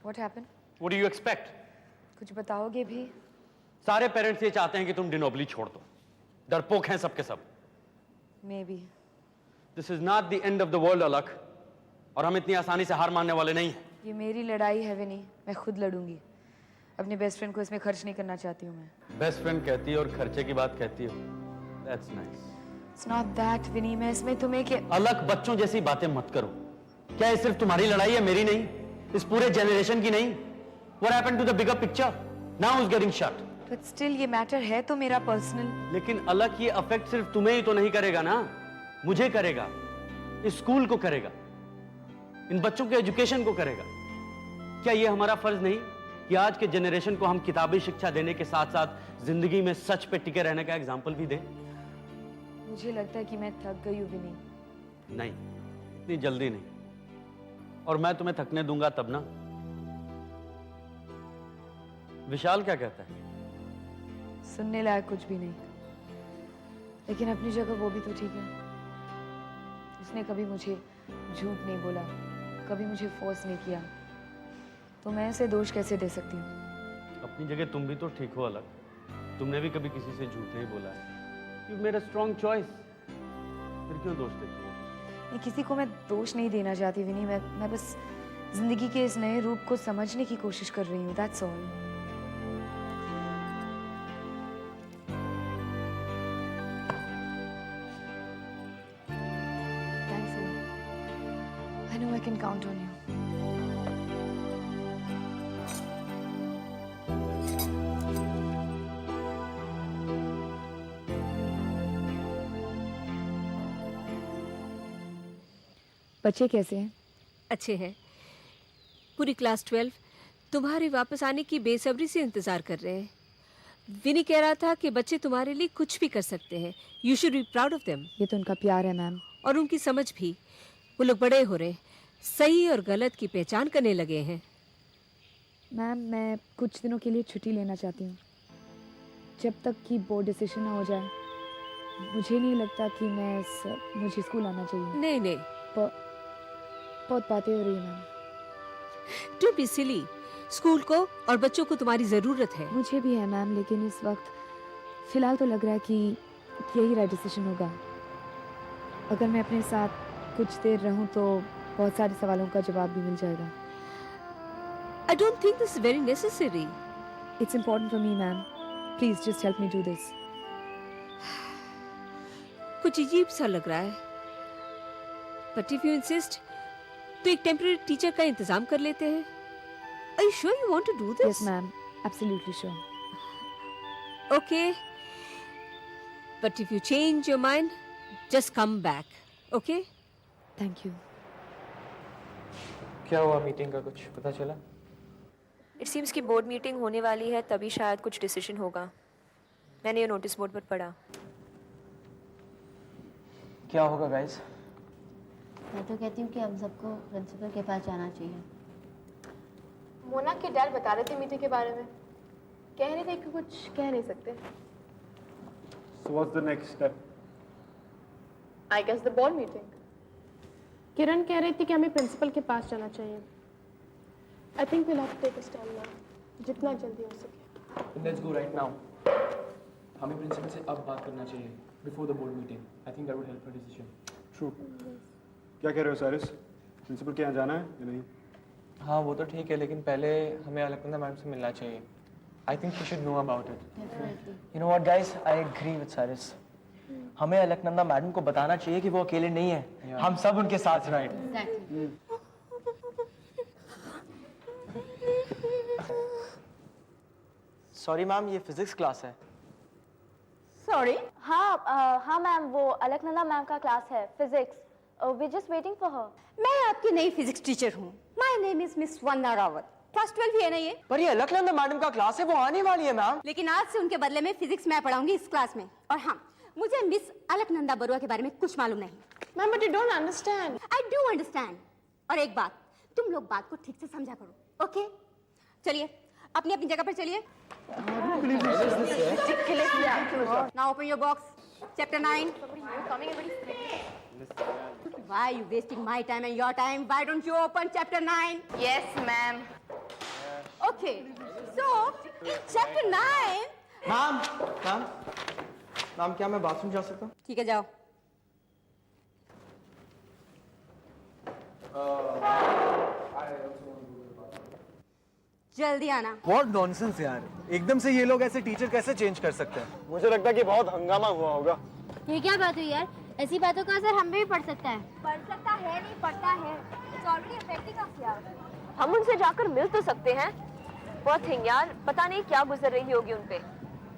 What happened? What do you expect? कुछ बताओगे भी? सारे पेरेंट्स ये चाहते हैं कि तुम डिनोबली छोड़ दो। डरपोक हैं सबके सब। Maybe. This is not the end of the world, अलख। और हम इतनी आसानी से हार मानने वाले नहीं हैं। ये मेरी लड़ाई है विनी, मैं खुद लड़ूंगी। अपने बेस्ट फ्रेंड को इसमें खर्च नहीं करना चाहती हूँ मैं। बेस्ट फ्रेंड कहती है और खर्चे की बात कहती हो। That's nice. It's not that विनी, मैं इसमें तुम्हें के अलख बच्चों जैसी बातें मत करो। क्या ये सिर्फ तुम्हारी लड़ाई है, मेरी नहीं? इस पूरे जनरेशन की नहीं? What happened to the bigger picture? Now who's getting shut? But still ये मैटर है तो मेरा पर्सनल। लेकिन अलग ये अफेक्ट सिर्फ तुम्हें ही तो नहीं करेगा ना, मुझे करेगा, इस स्कूल को करेगा, इन बच्चों के एजुकेशन को करेगा। क्या ये हमारा फर्ज नहीं कि आज के जनरेशन को हम किताबी शिक्षा देने के साथ साथ जिंदगी में सच पे टिके रहने का एग्जाम्पल भी दें? मुझे लगता है कि मैं थक गई हूँ विनी। नहीं, इतनी जल्दी नहीं। और मैं तुम्हें थकने दूंगा तब ना। विशाल क्या कहता है? सुनने लायक कुछ भी नहीं, लेकिन अपनी जगह वो भी तो ठीक है। उसने कभी मुझे झूठ नहीं बोला, कभी मुझे फोर्स नहीं किया, तो मैं इसे दोष कैसे दे सकती हूँ? अपनी जगह तुम भी तो ठीक हो अलग। तुमने भी कभी किसी से झूठ नहीं बोला है। You made a strong choice. फिर क्यों दोष देती हो? मैं किसी को मैं दोष नहीं देना चाहती विनी, मैं बस जिंदगी के इस नए रूप को समझने की कोशिश कर रही हूँ। That's all. Thanks, Amy. I know I can count on you. बच्चे कैसे हैं? अच्छे हैं। पूरी क्लास 12 तुम्हारे वापस आने की बेसब्री से इंतजार कर रहे हैं। विनी कह रहा था कि बच्चे तुम्हारे लिए कुछ भी कर सकते हैं। You should be proud of them. ये तो उनका प्यार है मैम। और उनकी समझ भी। वो लोग बड़े हो रहे, सही और गलत की पहचान करने लगे हैं। मैम मैं कुछ दिनों के लिए छुट्टी लेना चाहती हूँ, जब तक कि बोर्ड डिसीजन ना हो जाए। मुझे नहीं लगता कि मुझे स्कूल आना चाहिए। नहीं नहीं, बहुत बातें हो रही है ma'am. Don't be silly. School को और बच्चों को तुम्हारी जरूरत है। मुझे भी है मैम, लेकिन इस वक्त फिलहाल तो लग रहा है कि यही राइट डिसीजन होगा। अगर मैं अपने साथ कुछ देर रहूं तो बहुत सारे सवालों का जवाब भी मिल जाएगा। I don't think this is very necessary. It's important for me, ma'am. Please just help me do this. कुछ अजीब सा लग रहा है। But if you insist, तो एक टेम्पररी टीचर का इंतजाम कर लेते हैं। Are you sure you want to do this? Yes, ma'am. Absolutely sure. Okay. But if you change your mind, just come back. Okay? Thank you. क्या हुआ meeting का, कुछ पता चला? इट सीम्स कि बोर्ड मीटिंग होने वाली है, तभी शायद कुछ डिसीजन होगा। मैंने ये नोटिस बोर्ड पर पढ़ा। क्या होगा गाइस? मैं तो कहती हूँ कि हम सबको प्रिंसिपल के पास जाना चाहिए। मोना के डैड बता रहे थे मीटिंग के बारे में, कह रहे थे कि कुछ कह नहीं सकते। So what's the next step? I guess the board meeting. किरण कह रही थी कि हमें प्रिंसिपल के पास जाना चाहिए। I think we'll have to take a stand now, जितना जल्दी हो सके। Let's go right now. हमें प्रिंसिपल से अब बात करना चाहिए before the board meeting. I think that would help our decision. True. क्या कह रहे हो सारिस? प्रिंसिपल के यहाँ जाना है या नहीं? हाँ वो तो ठीक है, लेकिन पहले हमें अलकनंदा मैम से मिलना चाहिए। I think we should know about it. Definitely. You know what guys, I agree with Cyrus. हमें अलकनंदा मैडम को बताना चाहिए कि वो अकेले नहीं है, हम सब उनके साथ हैं। Exactly. सॉरी मैम, ये फिजिक्स क्लास है। सॉरी? हाँ मैम, वो अलकनंदा मैम का क्लास है, physics. We just waiting for her. मैं आपकी नई फिजिक्स टीचर हूँ। My name is Miss Vandana Rawat. Class 12 ही है ना ये? पर ये अलकनंदा मैडम का क्लास है, वो आने वाली है मैम। लेकिन आज से उनके बदले में फिजिक्स मैं पढ़ाऊंगी इस क्लास में। और हाँ, मुझे मिस अलकनंदा बरुआ के बारे में कुछ मालूम नहीं। Ma'am but you don't understand. I do understand. और एक बात, तुम लोग बात को ठीक से समझा करो, ओके? चलिए अपनी अपनी जगह पर चलिए। Now open your box, chapter 9। Why are you wasting my time and your time? Why don't you open chapter 9? Yes, ma'am. Okay. So in chapter 9. Ma'am ma'am ma'am क्या मैं बाथरूम जा सकता हूँ? ठीक है जाओ. जल्दी आना. What nonsense यार. एकदम से ये लोग ऐसे टीचर कैसे चेंज कर सकते हैं? मुझे लगता है कि बहुत हंगामा हुआ होगा. ये क्या बात हुई यार? ऐसी बातों का असर हम पे भी पड़ सकता है. पड़ सकता है नहीं, पड़ता है. It's already affecting us यार. हम उनसे जाकर मिल तो सकते हैं. Poor thing यार, पता नहीं क्या गुजर रही होगी उन पे.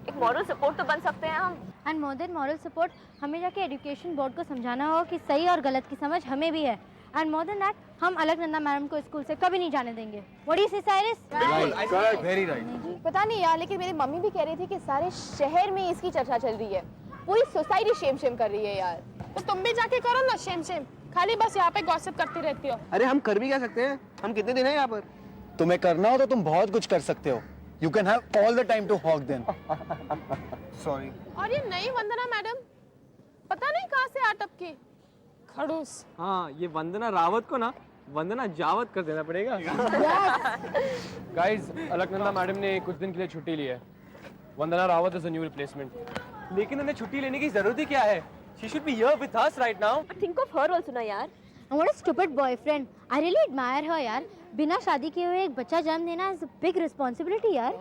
एक मॉरल सपोर्ट तो बन सकते हैं हम. And more than moral support, हमें जाके एजुकेशन बोर्ड को समझाना होगा कि सही और गलत की समझ हमें भी है. एंड मोर देन दैट, हम अलकनंदा मैडम को स्कूल से कभी नहीं जाने देंगे. व्हाट डू यू से साइरस? Correct, very right. पता नहीं यार, लेकिन मेरी मम्मी भी कह रही थी कि सारे शहर में इसकी चर्चा चल रही है. पूरी सोसाइटी शेम शेम कर रही है यार. तो तुम भी जाके करो ना शेम शेम. खाली बस यहाँ पे गॉसिप करती रहती हो. अरे हम कर भी क्या सकते हैं? हम कितने दिन हैं यहाँ पर? तुम्हें करना हो तो तुम बहुत कुछ कर सकते हो. You can have all the time to hawk them. Sorry. और ये नई वंदना मैडम पता नहीं कहाँ से आ टपकी. खड़ूस. हाँ, ये वंदना रावत को ना वंदना जावत कर देना पड़ेगा. गाइस, अलकनंदा मैडम ने कुछ दिन के लिए छुट्टी ली है. Vandana Rawat is a new replacement. लेकिन उन्हें छुट्टी लेने की जरूरत ही क्या है? She should be here with us right now. Think of her also ना यार. And what a stupid boyfriend. I really admire her यार. बिना शादी किए हुए एक बच्चा जन्म देना is a big responsibility यार.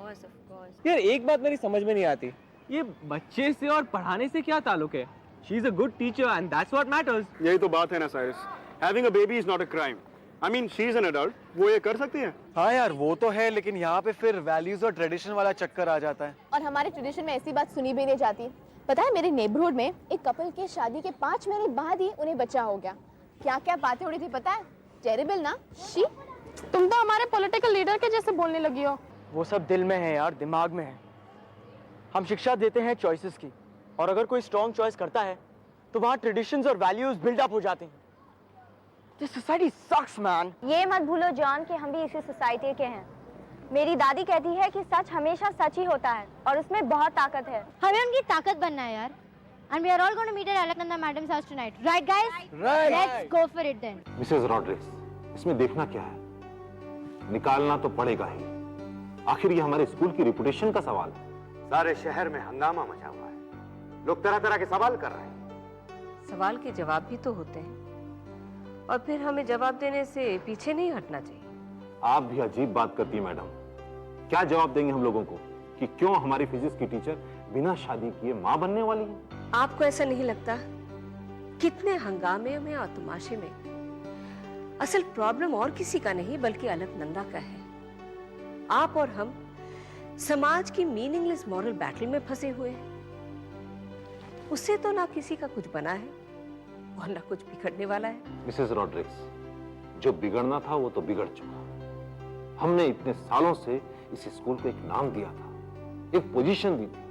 यार एक बात मेरी समझ में नहीं आती. ये बच्चे से और पढ़ाने से क्या ताल्लुक है? She is a good teacher and that's what matters. यही तो बात है ना Cyrus. Having a baby is not a crime. I mean, she is an adult. वो ये कर सकती है. हाँ यार वो तो है, लेकिन यहाँ पे फिर वैल्यूज और ट्रेडिशन वाला चक्कर आ जाता है. और हमारे ट्रेडिशन में ऐसी बात सुनी भी नहीं जाती. पता है मेरे नेबरहुड में एक कपल के शादी के 5 महीने बाद ही उन्हें बच्चा हो गया. क्या क्या बातें उड़ी थी पता है? टेरिबल ना? शी. तुम तो हमारे पॉलिटिकल लीडर के जैसे बोलने लगी हो. वो सब दिल में है यार, दिमाग में है. हम शिक्षा देते हैं चॉइसेस की, और अगर कोई स्ट्रॉन्ग चॉइस करता है तो वहाँ ट्रेडिशंस और वैल्यूज बिल्डअप हो जाते हैं. This society sucks, man. ये मत भूलो जॉन कि हम भी इसी सोसाइटी के हैं. मेरी दादी कहती है कि सच हमेशा सच ही होता है और उसमें बहुत ताकत है. हमें उनकी ताकत बनना है यार. And we are all going to meet at Alaknanda Madam's house tonight. Right, guys? Right. Let's go for it then. Mrs Rodrigues, इसमें देखना क्या है? निकालना तो पड़ेगा ही. आखिर ये हमारे स्कूल की रेपुटेशन का सवाल है. सारे शहर में हंगामा मचा हुआ है. लोग तरह तरह के सवाल कर रहे हैं. सवाल के जवाब भी तो होते हैं और फिर हमें जवाब देने से पीछे नहीं हटना चाहिए. आप भी अजीब बात करती है मैडम. क्या जवाब देंगे हम लोगों को कि क्यों हमारी फिजिक्स की टीचर बिना शादी किए मां बनने वाली है? आपको ऐसा नहीं लगता? कितने हंगामे में और तमाशे में. असल प्रॉब्लम और किसी का नहीं बल्कि अलकनंदा का है. आप और हम समाज की मीनिंगलेस मॉरल बैटल में फंसे हुए हैं. उससे तो ना किसी का कुछ बना है और ना कुछ बिगड़ने वाला है. मिसेस रॉड्रिक्स, जो बिगड़ना था वो तो बिगड़ चुका. हमने इतने सालों से इस स्कूल को एक नाम दिया था, एक पोजीशन दी थी.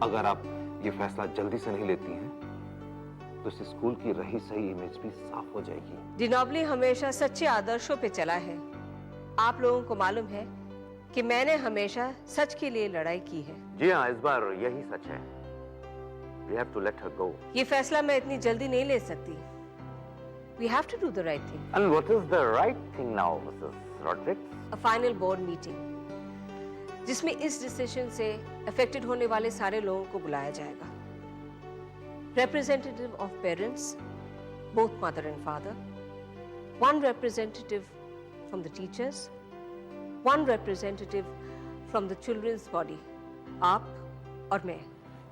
अगर आप ये फैसला जल्दी से नहीं लेती हैं तो इस स्कूल की रही सही इमेज भी साफ हो जाएगी. डिनॉबली हमेशा सच्चे आदर्शों पे चला है. आप लोगों को मालूम है कि मैंने हमेशा सच के लिए लड़ाई की है. जी हाँ, इस बार यही सच है. We have to let her go. ये फैसला मैं इतनी जल्दी नहीं ले सकती. We have to do the right thing. And what is the right thing now, Mrs. Rodriguez? A final board meeting, जिसमें इस डिसीजन से अफेक्टेड होने वाले सारे लोगों को बुलाया जाएगा. Representative of parents, both mother and father, one representative from the teachers, one representative from the children's body, आप और मैं.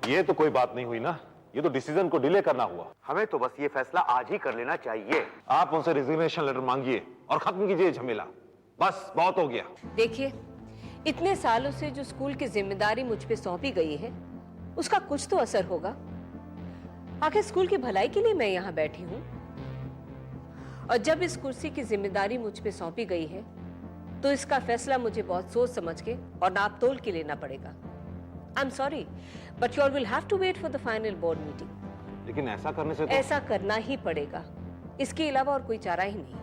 ये तो कोई बात नहीं हुई ना. ये तो डिसीजन को डिले करना हुआ. हमें तो बस ये फैसला आज ही कर लेना चाहिए. आप उनसे रिजिग्नेशन लेटर मांगिए और खत्म कीजिए झमेला. बस बहुत हो गया. देखिए, इतने सालों से जो स्कूल की जिम्मेदारी मुझ पे सौंपी गई है उसका कुछ तो असर होगा. आखिर स्कूल की भलाई के लिए मैं यहाँ बैठी हूँ और जब इस कुर्सी की जिम्मेदारी मुझ पे सौंपी गई है तो इसका फैसला मुझे बहुत सोच समझ के और नाप तोल के लेना पड़ेगा. I'm sorry, but you all will have to wait for the final board meeting. लेकिन ऐसा करने से तो... ऐसा करना ही पड़ेगा. इसके अलावा और कोई चारा ही नहीं.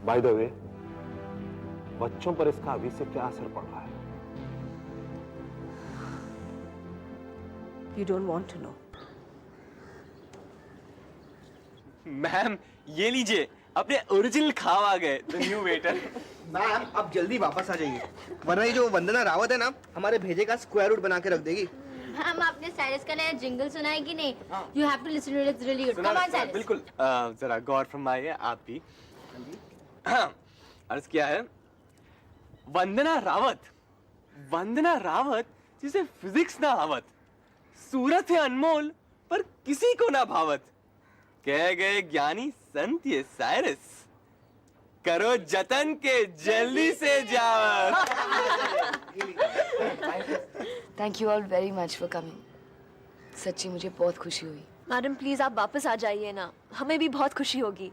By the way, बच्चों पर इसका अभी से क्या असर पड़ रहा है? You don't want to know. Ma'am ये लीजिए, अपने ओरिजिनल खाव आ गए, द न्यू वेटर। मैम अब जल्दी वापस आ जाइए, वरना ये जो वंदना रावत है ना, हमारे भेजे का स्क्वायर रूट बना के रख देगी। मैम आपने साइरस का नया जिंगल सुना है कि नहीं? You have to listen to it, it's really good. Come on Cyrus. बिल्कुल। जरा गौर फरमाइए आप भी। अर्ज किया है, वंदना रावत जिसे फिजिक्स ना आवत, सूरत है अनमोल पर किसी को ना भावत, कह गए ज्ञानी संत ये साइरस, करो जतन के जल्दी से जाओ। Thank you all very much for coming. सच्ची मुझे बहुत खुशी हुई। मैडम प्लीज आप वापस आ जाइए ना, हमें भी बहुत खुशी होगी।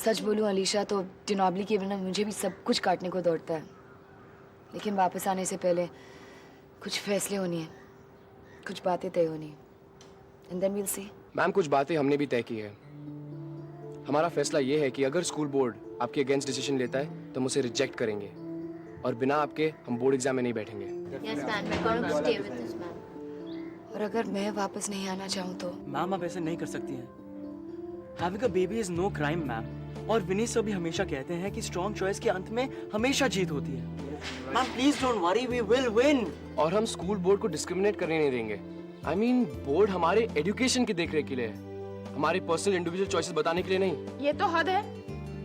सच बोलूं अलीशा तो डिनॉबली के बिना मुझे भी सब कुछ काटने को दौड़ता है, लेकिन वापस आने से पहले कुछ फैसले होनी है, कुछ बातें तय होनी है, and then we'll see. Ma'am कुछ बातें हमने भी तय की है। हमारा फैसला ये है कि अगर स्कूल बोर्ड आपके अगेंस्ट डिसीजन लेता है तो हम उसे रिजेक्ट करेंगे, और बिना आपके हम बोर्ड एग्जाम में नहीं बैठेंगे। Yes ma'am, we got to stay with this ma'am. और अगर मैं वापस नहीं आना चाहूँ तो? मैम आप ऐसे नहीं कर सकती हैं। Having a baby is no crime, ma'am. और विनीत सर भी हमेशा कहते हैं कि स्ट्रॉन्ग चॉइस के अंत में हमेशा जीत होती है। Ma'am please don't worry, we will win. और हम स्कूल बोर्ड को डिस्क्रिमिनेट करने नहीं देंगे। I mean, बोर्ड हमारे एजुकेशन की देखरेख के लिए है, हमारे पर्सनल इंडिविजुअल चॉइसेस बताने के लिए नहीं। ये तो हद है।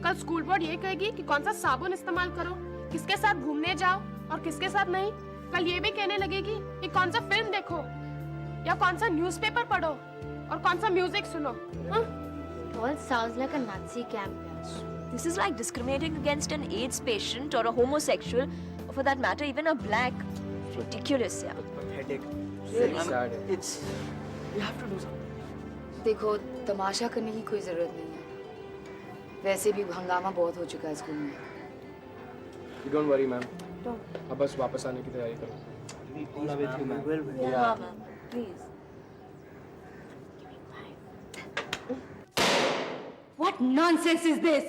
कल स्कूल बोर्ड ये कहेगी कि कौन सा साबुन इस्तेमाल करो, किसके साथ घूमने जाओ और किसके साथ नहीं। कल ये भी कहने लगेगी कि कौन सा फिल्म देखो या कौन सा न्यूज़पेपर पढ़ो और कौन सा म्यूजिक सुनो। All sounds like a Nazi camp. This is like discriminating against an AIDS patient or a homosexual, or for that matter even a black. Ridiculous, yeah. Pathetic. Sad. It's we have to do something. देखो तमाशा करने की कोई जरूरत नहीं है, वैसे भी हंगामा बहुत हो चुका है स्कूल में। You don't worry, ma'am. अब बस वापस आने की तैयारी करो। Yeah, ma'am. Please. What nonsense is this?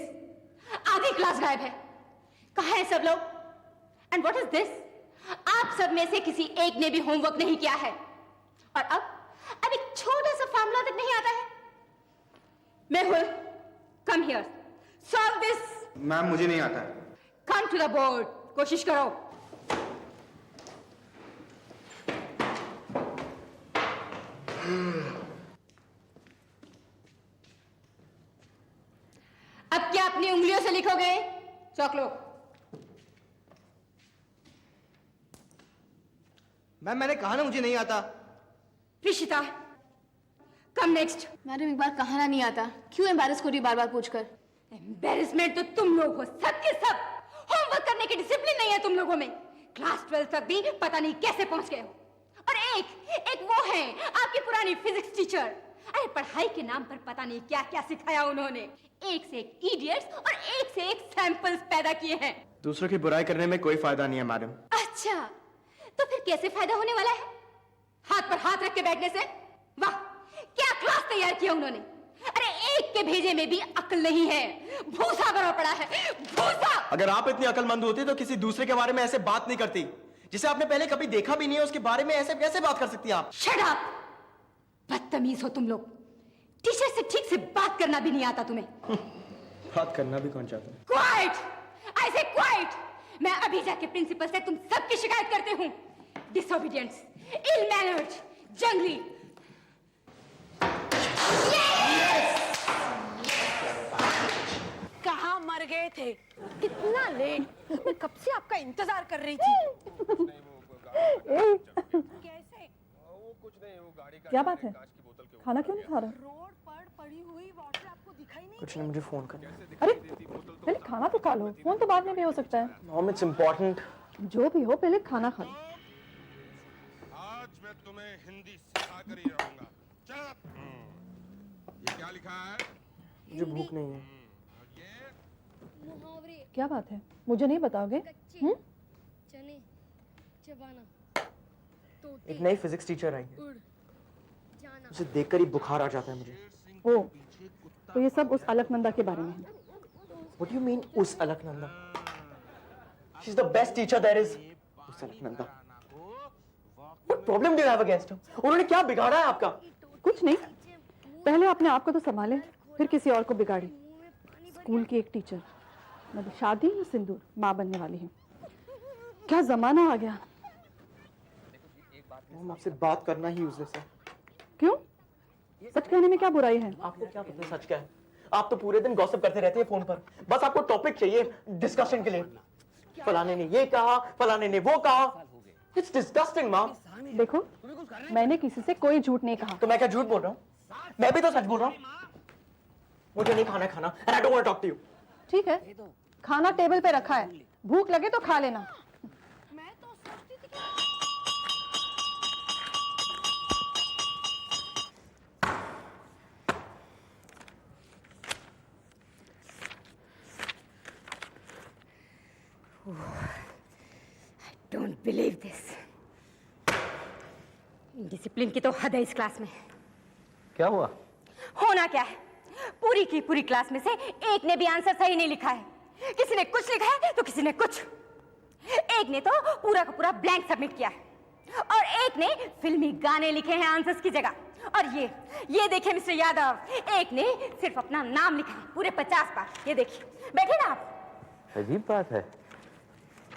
आधी क्लास गायब है। कहाँ हैं सब लोग? And what is this? आप सब में से किसी एक ने भी होमवर्क नहीं किया है, और अब एक छोटा सा फॉर्मूला तक नहीं आता है। Mehul, come here. Solve this. Ma'am मुझे नहीं आता। Come to the board. कोशिश करो। अब क्या अपनी उंगलियों से लिखोगे? चौक लो। मैम मैंने कहा ना मुझे नहीं आता। रिशिता, कम नेक्स्ट। मैडम एक बार कहा ना नहीं आता, क्यों एम्बैरेस को रही बार बार पूछकर? एम्बैरेसमेंट तो तुम लोग हो, सबके सब। होमवर्क करने की डिसिप्लिन नहीं है तुम लोगों में। क्लास 12 तक भी पता नहीं कैसे पहुंच गए हो। और एक वो है आपकी पुरानी फिजिक्स टीचर। अरे पढ़ाई के नाम पर पता नहीं क्या क्या सिखाया उन्होंने। एक से एक इडियट्स और एक से एक सैंपल्स पैदा किए हैं। दूसरों की बुराई करने में कोई फायदा नहीं है मैडम। अच्छा, तो फिर कैसे फायदा होने वाला है? हाथ पर हाथ रख के बैठने से? वाह, क्या क्लास तैयार किया उन्होंने। अरे एक के भेजे में भी अक्ल नहीं है, भूसा भरा पड़ा है, भूसा। अगर आप इतनी अक्लमंद होती तो किसी दूसरे के बारे में ऐसे बात नहीं करती, जिसे आपने पहले कभी देखा भी नहीं है, उसके बारे में ऐसे कैसे बात कर सकती हैं आप? शट अप, बदतमीज हो तुम लोग। टीचर से ठीक से बात करना भी नहीं आता तुम्हें। बात करना भी कौन चाहता है? क्वाइट, आई से क्वाइट। मैं अभी जाके प्रिंसिपल से तुम सबकी शिकायत करती हूँ। डिसोबीडियंट्स, इल मैनर्ड, जंगली। कहाँ मर गए थे? कितना लेट, मैं कब से आपका इंतजार कर रही थी। कैसे? क्या बात है? खाना क्यों नहीं खा रहा? रोड पर पड़ी हुई बॉटल आपको दिखाई नहीं? कुछ नहीं, मुझे फोन करना। अरे पहले खाना तो खा लो, फोन तो बाद में भी हो सकता है। Mom it's important. जो भी हो पहले खाना खा लो। आज मैं तुम्हें हिंदी सिखा कर ही रहूंगा। चल। ये क्या लिखा है? मुझे भूख नहीं है। क्या बात है, मुझे नहीं बताओगे? चने चबाना। एक नई फिजिक्स टीचर आई है, उसे देखकर ही बुखार आ जाता है मुझे। ओ, तो ये सब उस अलकनंदा के बारे में है। What do you mean उस Alaknanda? She's the best teacher there is. उस Alaknanda. What problem do you have against her? उन्होंने क्या बिगाड़ा है आपका? कुछ नहीं, पहले अपने आप को तो संभाले, फिर किसी और को बिगाड़ी। स्कूल की एक टीचर, मतलब शादी या सिंदूर, माँ बनने वाली है। क्या जमाना आ गया। हम आपसे बात करना ही यूजलेस है। क्यों? सच कहने में क्या बुराई है? आपको क्या पता सच क्या है? आप तो पूरे दिन गॉसिप करते रहते हैं फोन पर। बस आपको टॉपिक चाहिए डिस्कशन के लिए। फलाने ने ये कहा, फलाने ने वो कहा। इट्स डिस्गस्टिंग माँ। देखो, मैंने किसी से कोई झूठ नहीं कहा। तो मैं क्या झूठ बोल रहा हूँ? मैं भी तो सच बोल रहा हूँ। मुझे नहीं खाना खाना and I don't want to talk to you. ठीक है, खाना टेबल पे रखा है, भूख लगे तो खा लेना। I don't believe this. Discipline की तो हद है इस क्लास में। क्या हुआ? होना क्या है, पूरी की पूरी क्लास में से एक ने भी आंसर सही नहीं लिखा है। किसी ने कुछ लिखा है तो किसी ने कुछ। एक ने तो पूरा का पूरा ब्लैंक सबमिट किया है और एक ने फिल्मी गाने लिखे हैं आंसर्स की जगह। और ये देखिए मिस्टर यादव, एक ने सिर्फ अपना नाम लिखा है पूरे 50 बार। ये देखिए, बैठे ना आप। अजीब बात है,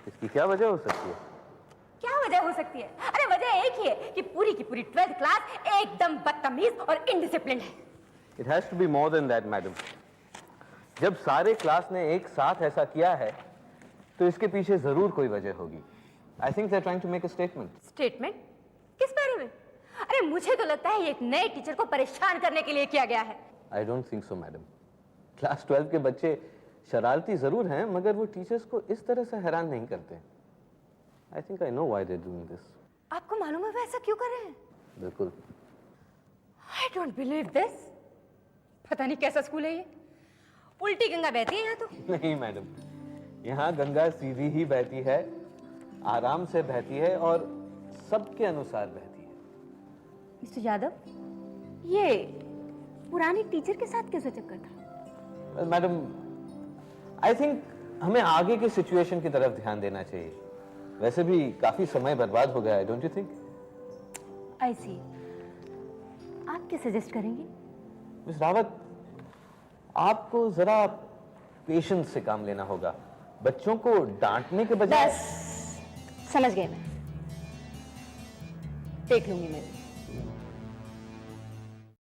इसकी क्या वजह हो सकती है? क्या वजह हो सकती है? अरे वजह एक ही है कि पूरी की पूरी 12th क्लास एकदम बदतमीज और इनडिसिप्लिन है। It has to be more than that, madam. जब सारे क्लास ने एक साथ ऐसा किया है, तो इसके पीछे जरूर कोई वजह होगी। I think they're trying to make a statement. Statement? किस बारे में? अरे मुझे तो लगता है ये एक नए टीचर को परेशान करने के लिए किया गया है। I don't think so, madam. Class 12 के बच्चे शरारती जरूर हैं, मगर वो टीचर्स को इस तरह से हैरान नहीं करते। I think I know why they're doing this. आपको मालूम है वो ऐसा क्यों कर रहे हैं? बिल्कुल। I don't believe this. पता नहीं कैसा स्कूल है ये। उल्टी गंगा बहती है यहाँ तो। नहीं मैडम, यहाँ गंगा सीधी ही बहती है, आराम से बहती है और सबके अनुसार बहती है। मिस्टर यादव, ये पुरानी टीचर के साथ कैसा चक्कर था? मैडम, आई थिंक हमें आगे की सिचुएशन की तरफ ध्यान देना चाहिए। वैसे भी काफी समय बर्बाद हो गया है, डोंट यू थिंक? आई सी। आप क्या सजेस्ट करेंगे? मिस रावत, आपको जरा पेशेंस से काम लेना होगा। बच्चों को डांटने के बजाय। बस समझ गए मैं, देख लूंगी मैं।